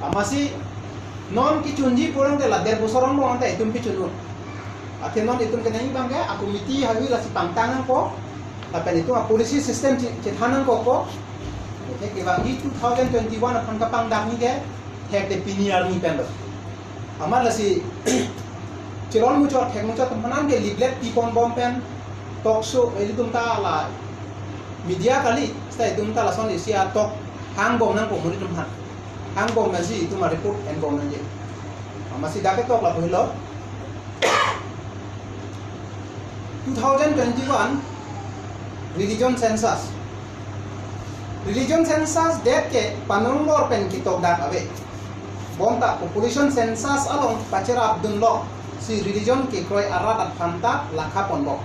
masih non kicunji pulang telah der bosorong mo ante itum kicunun ate non itum kena ini bangga aku miti hawi la si pangtangan ko tapi itu polisi sistem cethanan ko oke kebangi 2021 akan kapang dami ke hek de piniar ni pendo amal la si ciron mucot hek mucot temenan ke liblet tipon bompen talk show ini tumta la media kali setelah itu tumta la son isi atok hang bom nang ko muri tumhan hang bom masih itu report and bom aja masih dapat talk lah boleh 2021 religion census date ke panungor pen kitok dak abe bonta population census along pacera abdun lo si religion ke kroi arat at phanta lakha ponbok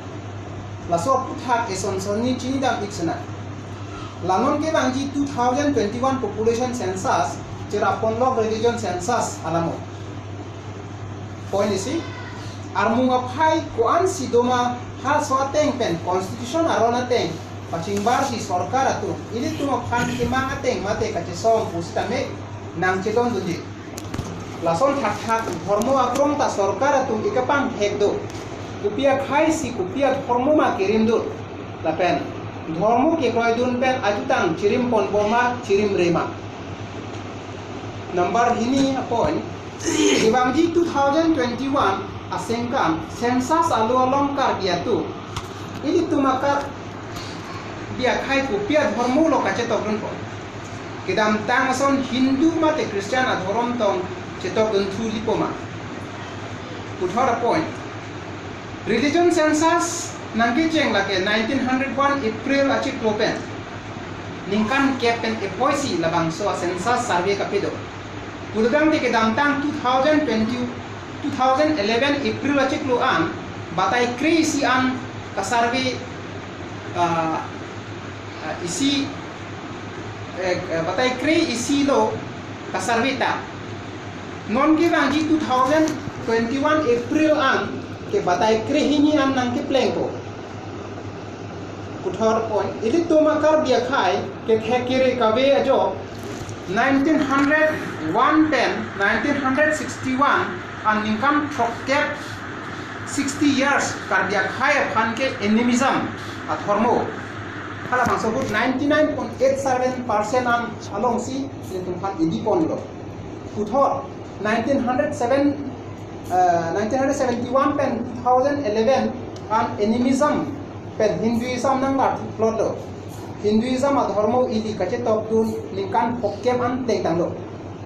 laso puthak eson soni chini dam iksana lanon ke bangji 2021 population census cera ponlok religion census alamo point isi armunga phai koan si doma hal swateng pen constitution arona teng paching bar si sorkar atu ini tuma phan ke manga teng mate kache som pustame nang cheton dunji lason thak thak dharmo akrom ta sorkar atu ikapang hekdo kupia khai si kupia dharmo ma kirim dur lapen dharmo ke koi dun pen ajutang chirim pon boma chirim rema number ini point dibangji 2021 asengkam census alu alongkar dia tu ini tumakar dia khai kupia dharmo lo kache tokun ko kidam tangson hindu mate christian adhorom tong chetokun thuli poma puthara point religion census nangke cheng lake 1901 april achi klopen ningkan kepen epoisi labang so census survey kapido Pudgang te kedamtang 2011 April achi kluan batai krisi an kasarvi isi batai kri isi lo kasarvita non ke bangji 2021 April an ke batai kri hini an nang ke plengko kuthar point ini tomakar dia khai ke thekire kabe ajo 1901 pen 1961 an income trokep 60 years kardia khai phan ke animism athormo khala bangsobut 99.87% an along si tum phan idipon lo uthor 1971 pen 2011 an animism pen hinduism nang la plot lo Hinduism adhormo ili kache top dun lingkan pokkem an teng tang lo